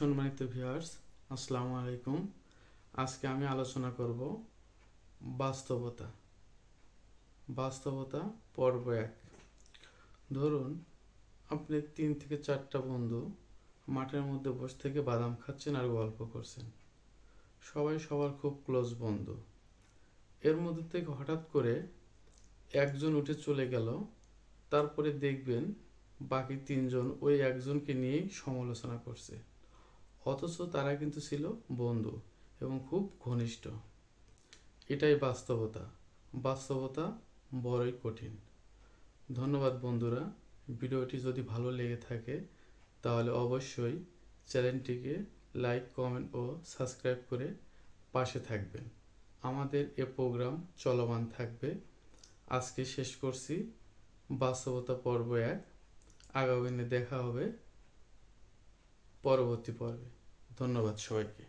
সম্মানিত ভিউয়ার্স, আসসালামু আলাইকুম। আজকে আমি আলোচনা করব বাস্তবতা। বাস্তবতা পর্ব 1। ধরুন আপনি 3 থেকে 4টা বন্ধু মাঠের মধ্যে বসে থেকে বাদাম খাচ্ছেন আর গল্প করছেন। সবাই সবার খুব ক্লোজ বন্ধু। এর মধ্যে থেকে হঠাৎ করে একজন উঠে চলে গেল। তারপরে দেখবেন বাকি 3জন ওই একজনকে নিয়েই সমালোচনা করছে, অথচ তারা কিন্তু ছিল বন্ধু এবং খুব ঘনিষ্ঠ। এটাই বাস্তবতা। বাস্তবতা বড়ই কঠিন। ধন্যবাদ বন্ধুরা। ভিডিওটি যদি ভালো লেগে থাকে তাহলে অবশ্যই চ্যানেলটিকে লাইক, কমেন্ট ও সাবস্ক্রাইব করে পাশে থাকবেন। আমাদের এ প্রোগ্রাম চলমান থাকবে। আজকে শেষ করছি বাস্তবতা পর্ব 1। আগামী দিনে দেখা হবে পরবর্তী পর্বে। ধন্যবাদ সবাইকে।